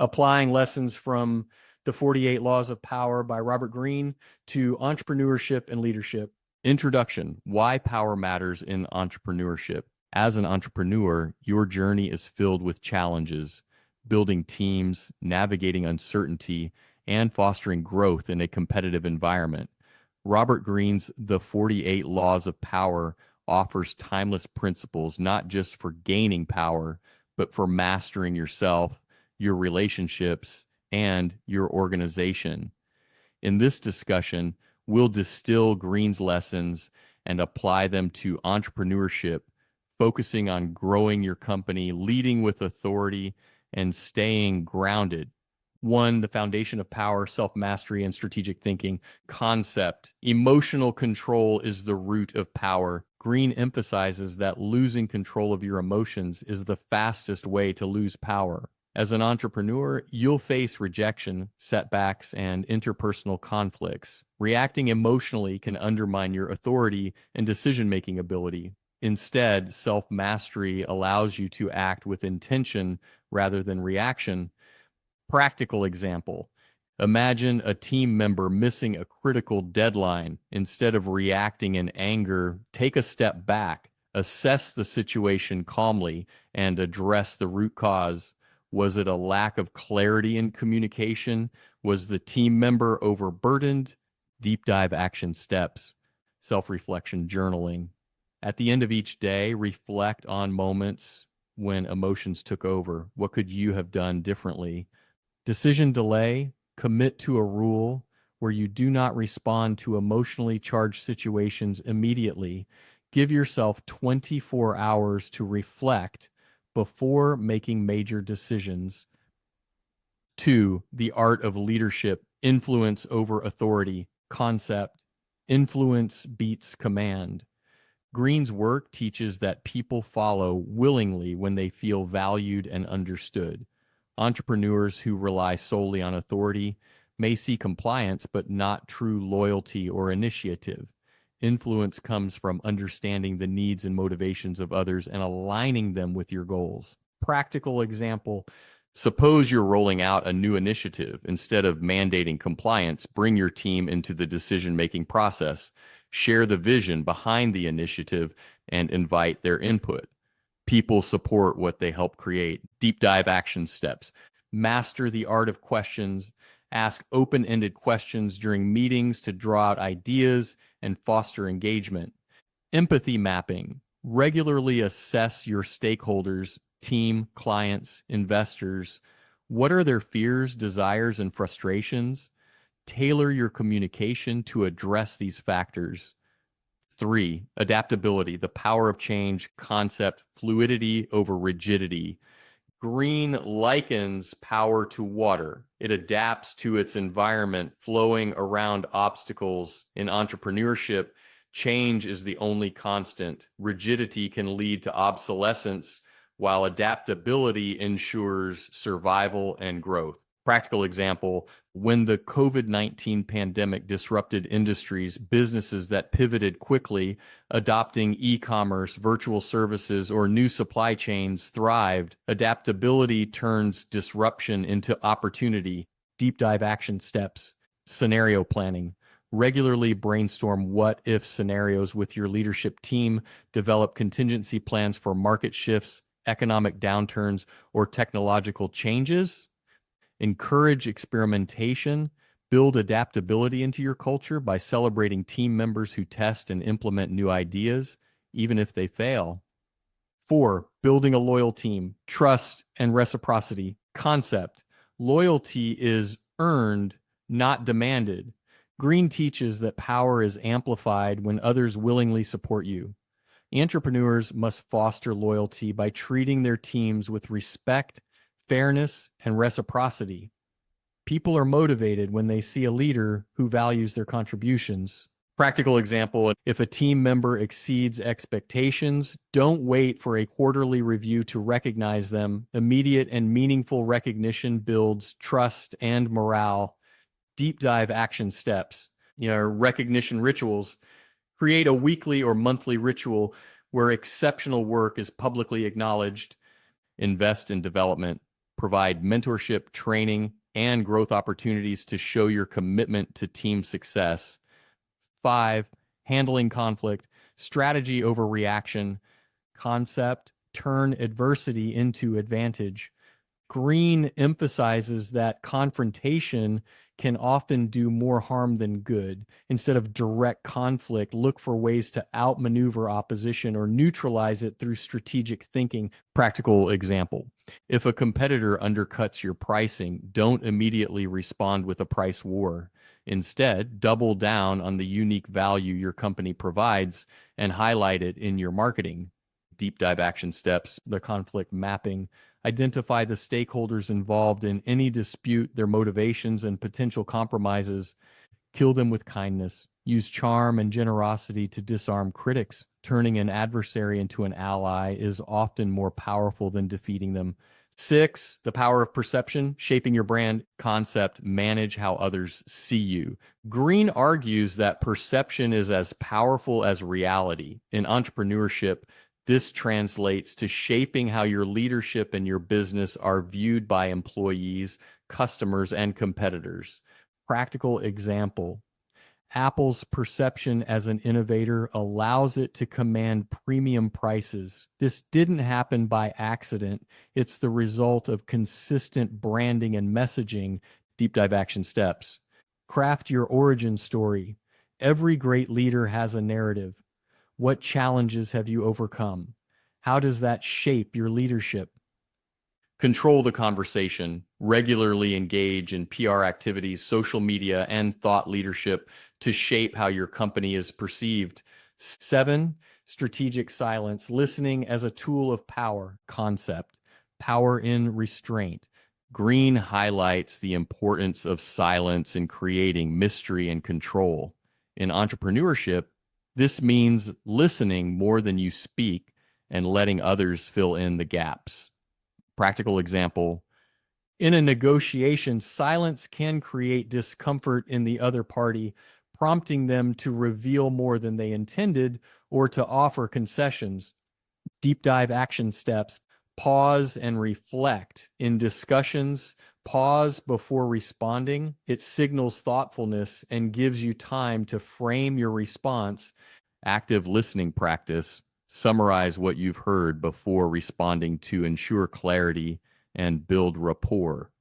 applying lessons from The 48 Laws of Power by Robert Greene to entrepreneurship and leadership. Introduction: Why power matters in entrepreneurship. As an entrepreneur, your journey is filled with challenges, building teams, navigating uncertainty, and fostering growth in a competitive environment. Robert Greene's The 48 Laws of Power offers timeless principles not just for gaining power, but for mastering yourself, your relationships, and your organization. In this discussion, we'll distill Greene's lessons and apply them to entrepreneurship, focusing on growing your company, leading with authority, and staying grounded. 1, the foundation of power, self-mastery, and strategic thinking. Concept: emotional control is the root of power. Greene emphasizes that losing control of your emotions is the fastest way to lose power. As an entrepreneur, you'll face rejection, setbacks, and interpersonal conflicts. Reacting emotionally can undermine your authority and decision-making ability. Instead, self-mastery allows you to act with intention rather than reaction. Practical example: imagine a team member missing a critical deadline. Instead of reacting in anger, take a step back, assess the situation calmly, and address the root cause. Was it a lack of clarity in communication? Was the team member overburdened? Deep dive action steps. Self-reflection journaling. At the end of each day, reflect on moments when emotions took over. What could you have done differently? Decision delay: commit to a rule where you do not respond to emotionally charged situations immediately. Give yourself 24 hours to reflect before making major decisions. 2, the art of leadership, influence over authority. Concept: influence beats command. Greene's work teaches that people follow willingly when they feel valued and understood. Entrepreneurs who rely solely on authority may see compliance, but not true loyalty or initiative. Influence comes from understanding the needs and motivations of others and aligning them with your goals. Practical example: suppose you're rolling out a new initiative. Instead of mandating compliance, bring your team into the decision-making process. Share the vision behind the initiative and invite their input. People support what they help create. Deep dive action steps: master the art of questions. Ask open-ended questions during meetings to draw out ideas and foster engagement. Empathy mapping: regularly assess your stakeholders, team, clients, investors. What are their fears, desires, and frustrations? Tailor your communication to address these factors. 3, adaptability, the power of change. Concept: fluidity over rigidity. Greene likens power to water. It adapts to its environment, flowing around obstacles. In entrepreneurship, change is the only constant. Rigidity can lead to obsolescence, while adaptability ensures survival and growth. Practical example: when the COVID-19 pandemic disrupted industries, businesses that pivoted quickly, adopting e-commerce, virtual services, or new supply chains thrived. Adaptability turns disruption into opportunity. Deep dive action steps. Scenario planning: regularly brainstorm what-if scenarios with your leadership team. Develop contingency plans for market shifts, economic downturns, or technological changes. Encourage experimentation. Build adaptability into your culture by celebrating team members who test and implement new ideas, even if they fail. 4, building a loyal team. Trust and reciprocity. Concept: loyalty is earned, not demanded. Greene teaches that power is amplified when others willingly support you. Entrepreneurs must foster loyalty by treating their teams with respect, fairness, and reciprocity. People are motivated when they see a leader who values their contributions. Practical example: if a team member exceeds expectations, don't wait for a quarterly review to recognize them. Immediate and meaningful recognition builds trust and morale. Deep dive action steps. Recognition rituals. Create a weekly or monthly ritual where exceptional work is publicly acknowledged. Invest in development. Provide mentorship, training, and growth opportunities to show your commitment to team success. 5, handling conflict, strategy over reaction, concept, turn adversity into advantage. Greene emphasizes that confrontation can often do more harm than good. Instead of direct conflict, look for ways to outmaneuver opposition or neutralize it through strategic thinking. Practical example. If a competitor undercuts your pricing, don't immediately respond with a price war. Instead, double down on the unique value your company provides and highlight it in your marketing. Deep dive action steps, the conflict mapping. Identify the stakeholders involved in any dispute, their motivations, and potential compromises. Kill them with kindness. Use charm and generosity to disarm critics. Turning an adversary into an ally is often more powerful than defeating them. 6, the power of perception, shaping your brand. Concept, manage how others see you. Greene argues that perception is as powerful as reality. In entrepreneurship, this translates to shaping how your leadership and your business are viewed by employees, customers, and competitors. Practical example. Apple's perception as an innovator allows it to command premium prices. This didn't happen by accident. It's the result of consistent branding and messaging. Deep dive action steps. Craft your origin story. Every great leader has a narrative. What challenges have you overcome? How does that shape your leadership? Control the conversation. Regularly engage in PR activities, social media, and thought leadership to shape how your company is perceived. 7, strategic silence. Listening as a tool of power. Concept. Power in restraint. Greene highlights the importance of silence in creating mystery and control. In entrepreneurship, this means listening more than you speak and letting others fill in the gaps. Practical example. In a negotiation, silence can create discomfort in the other party, prompting them to reveal more than they intended or to offer concessions. Deep dive action steps. Pause and reflect. In discussions, pause before responding. It signals thoughtfulness and gives you time to frame your response. Active listening practice. Summarize what you've heard before responding to ensure clarity and build rapport.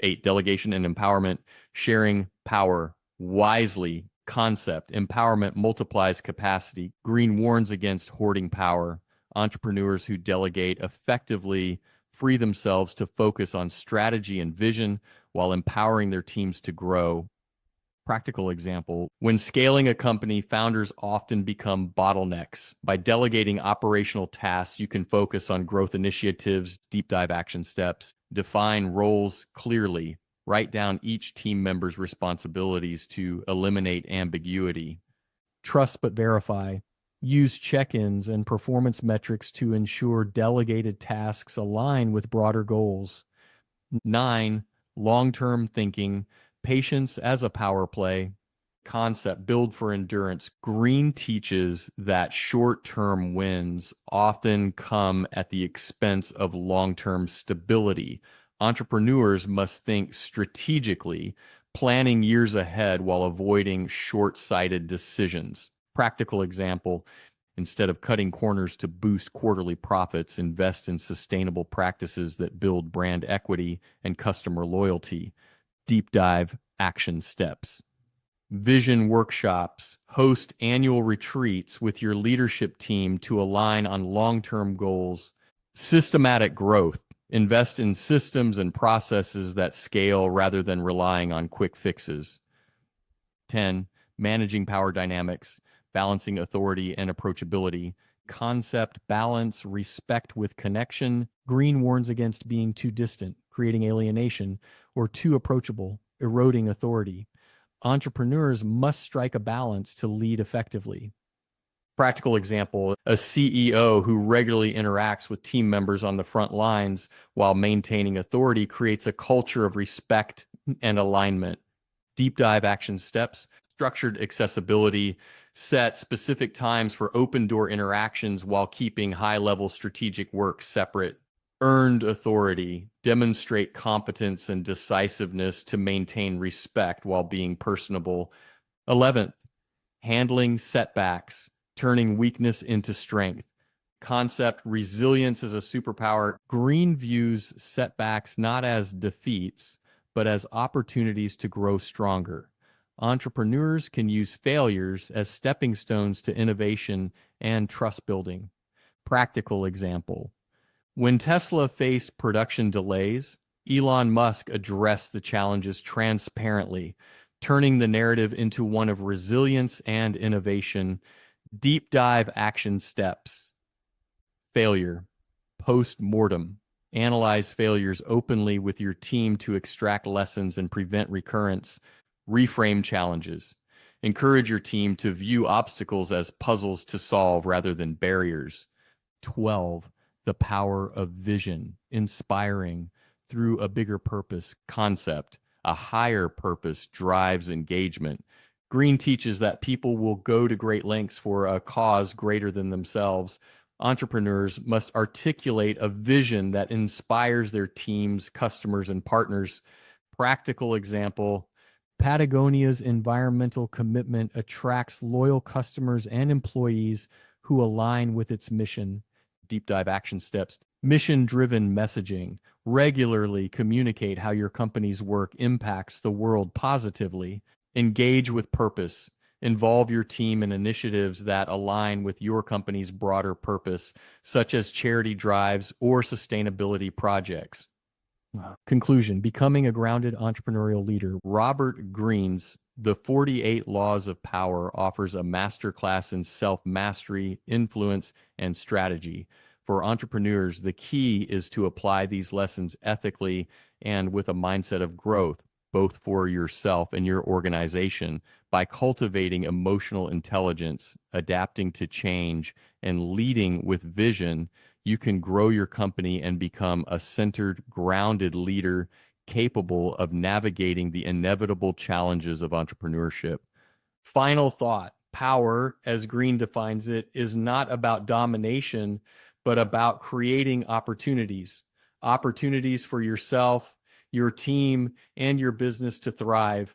8, delegation and empowerment. Sharing power wisely. Concept. Empowerment multiplies capacity. Greene warns against hoarding power. Entrepreneurs who delegate effectively free themselves to focus on strategy and vision while empowering their teams to grow. Practical example. When scaling a company, founders often become bottlenecks. By delegating operational tasks, you can focus on growth initiatives, deep dive action steps, define roles clearly, write down each team member's responsibilities to eliminate ambiguity. Trust but verify. Use check-ins and performance metrics to ensure delegated tasks align with broader goals. 9, long-term thinking. Patience as a power play. Concept, build for endurance. Greene teaches that short-term wins often come at the expense of long-term stability. Entrepreneurs must think strategically, planning years ahead while avoiding short-sighted decisions. Practical example. Instead of cutting corners to boost quarterly profits, invest in sustainable practices that build brand equity and customer loyalty. Deep dive action steps. Vision workshops. Host annual retreats with your leadership team to align on long-term goals. Systematic growth. Invest in systems and processes that scale rather than relying on quick fixes. 10, managing power dynamics, balancing authority and approachability. Concept, balance, respect with connection. Greene warns against being too distant, creating alienation, or too approachable, eroding authority. Entrepreneurs must strike a balance to lead effectively. Practical example, a CEO who regularly interacts with team members on the front lines while maintaining authority creates a culture of respect and alignment. Deep dive action steps, structured accessibility, set specific times for open door interactions while keeping high level strategic work separate. earned authority, demonstrate competence and decisiveness to maintain respect while being personable. 11th, handling setbacks, turning weakness into strength. Concept resilience as a superpower. Greene views setbacks not as defeats, but as opportunities to grow stronger. Entrepreneurs can use failures as stepping stones to innovation and trust building. Practical example. When Tesla faced production delays, Elon Musk addressed the challenges transparently, turning the narrative into one of resilience and innovation. Deep dive action steps. Failure. Post-mortem. Analyze failures openly with your team to extract lessons and prevent recurrence. Reframe challenges. Encourage your team to view obstacles as puzzles to solve rather than barriers. 12. The power of vision, inspiring through a bigger purpose concept. A higher purpose drives engagement. Greene teaches that people will go to great lengths for a cause greater than themselves. Entrepreneurs must articulate a vision that inspires their teams, customers, and partners. Practical example. Patagonia's environmental commitment attracts loyal customers and employees who align with its mission. Deep dive action steps. Mission-driven messaging. Regularly communicate how your company's work impacts the world positively. Engage with purpose. Involve your team in initiatives that align with your company's broader purpose, such as charity drives or sustainability projects. Conclusion. Becoming a grounded entrepreneurial leader. Robert Greene's The 48 Laws of Power offers a masterclass in self-mastery, influence, and strategy. For entrepreneurs, the key is to apply these lessons ethically and with a mindset of growth, both for yourself and your organization. By cultivating emotional intelligence, adapting to change, and leading with vision, you can grow your company and become a centered, grounded leader capable of navigating the inevitable challenges of entrepreneurship. Final thought. Power, as Greene defines it, is not about domination, but about creating opportunities for yourself, your team, and your business to thrive.